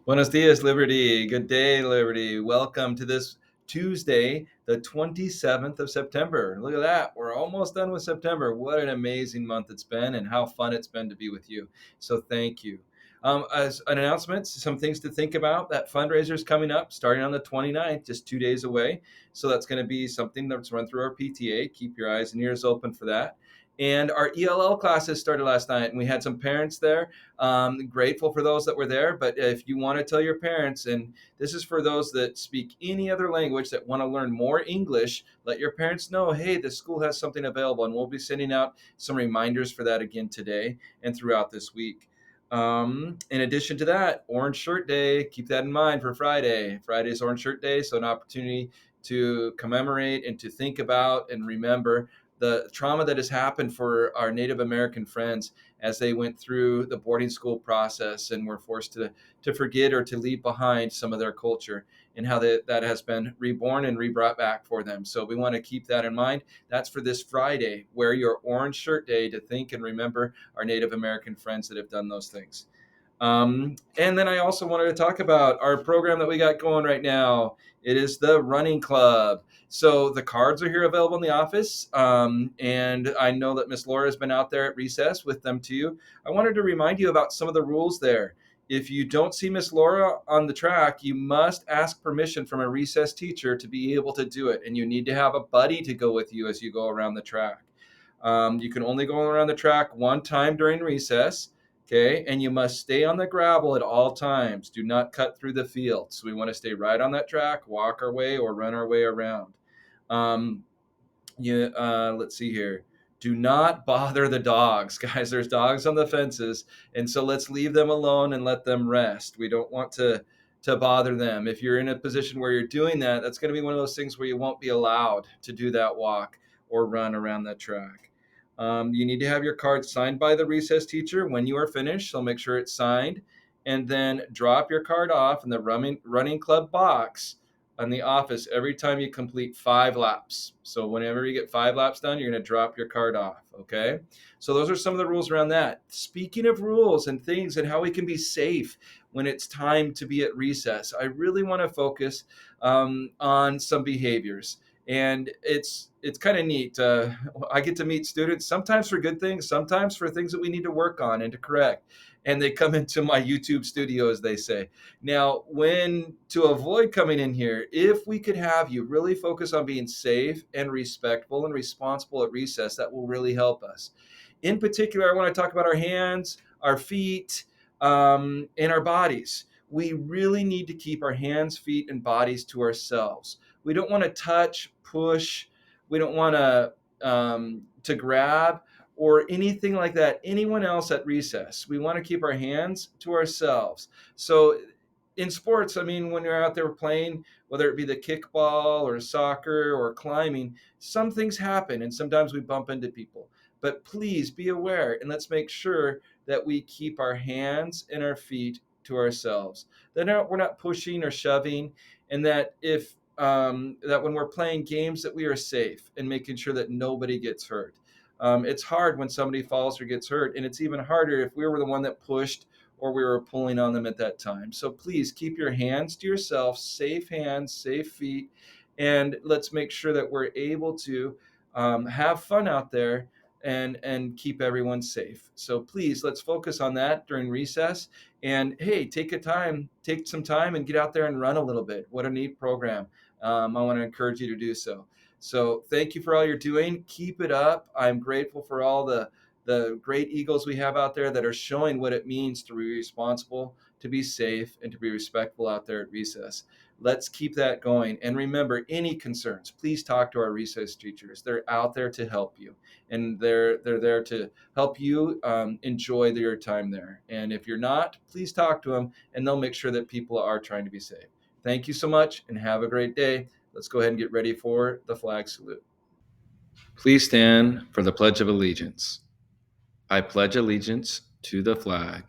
Buenos dias, Liberty. Good day, Liberty. Welcome to this Tuesday, the 27th of September. Look at that. We're almost done with September. What an amazing month it's been, and how fun it's been to be with you. So, thank you. As an announcement, some things to think about. That fundraiser is coming up starting on the 29th, just 2 days away. So, that's going to be something that's run through our PTA. Keep your eyes and ears open for that. And our ELL classes started last night, and we had some parents there. Grateful for those that were there, but if you want to tell your parents, and this is for those that speak any other language that want to learn more English, let your parents know, hey, the school has something available, and we'll be sending out some reminders for that again today and throughout this week. In addition to that, Orange Shirt Day, keep that in mind for Friday. Friday is Orange Shirt Day, so an opportunity to commemorate and to think about and remember the trauma that has happened for our Native American friends as they went through the boarding school process and were forced to forget or to leave behind some of their culture, and how that has been reborn and rebrought back for them. So we want to keep that in mind. That's for this Friday. Wear your Orange Shirt Day to think and remember our Native American friends that have done those things. And then I also wanted to talk about our program that we got going right now. It is the Running Club. So the cards are here available in the office. And I know that Miss Laura has been out there at recess with them too. I wanted to remind you about some of the rules there. If you don't see Miss Laura on the track, you must ask permission from a recess teacher to be able to do it. And you need to have a buddy to go with you as you go around the track. You can only go around the track one time during recess. Okay, and you must stay on the gravel at all times. Do not cut through the field. So we want to stay right on that track, walk our way, or run our way around. Um, let's see here. Do not bother the dogs, guys. There's dogs on the fences, and so let's leave them alone and let them rest. We don't want to bother them. If you're in a position where you're doing that, that's going to be one of those things where you won't be allowed to do that walk or run around that track. You need to have your card signed by the recess teacher when you are finished, so make sure it's signed, and then drop your card off in the running club box on the office every time you complete 5 laps. So whenever you get 5 laps done, you're going to drop your card off. Okay. So those are some of the rules around that. Speaking of rules and things and how we can be safe when it's time to be at recess, I really want to focus on some behaviors. And it's kind of neat. I get to meet students sometimes for good things, sometimes for things that we need to work on and to correct. And they come into my YouTube studio, as they say. Now, when to avoid coming in here, if we could have you really focus on being safe and respectful and responsible at recess, that will really help us. In particular, I want to talk about our hands, our feet, and our bodies. We really need to keep our hands, feet, and bodies to ourselves. We don't want to touch, push. We don't want to grab or anything like that. Anyone else at recess. We want to keep our hands to ourselves. So in sports, I mean, when you're out there playing, whether it be the kickball or soccer or climbing, some things happen and sometimes we bump into people. But please be aware and let's make sure that we keep our hands and our feet to ourselves. That we're not pushing or shoving, and that if that when we're playing games that we are safe and making sure that nobody gets hurt. It's hard when somebody falls or gets hurt, and it's even harder if we were the one that pushed or we were pulling on them at that time. So please keep your hands to yourself, safe hands, safe feet, and let's make sure that we're able to have fun out there and keep everyone safe. So please let's focus on that during recess. And hey, take some time and get out there and run a little bit. What a neat program. I want to encourage you to do so. So thank you for all you're doing. Keep it up. I'm grateful for all the great Eagles we have out there that are showing what it means to be responsible, to be safe, and to be respectful out there at recess. Let's keep that going. And remember, any concerns, please talk to our recess teachers. They're out there to help you, and they're there to help you enjoy your time there. And if you're not, please talk to them, and they'll make sure that people are trying to be safe. Thank you so much, and have a great day. Let's go ahead and get ready for the flag salute. Please stand for the Pledge of Allegiance. I pledge allegiance to the flag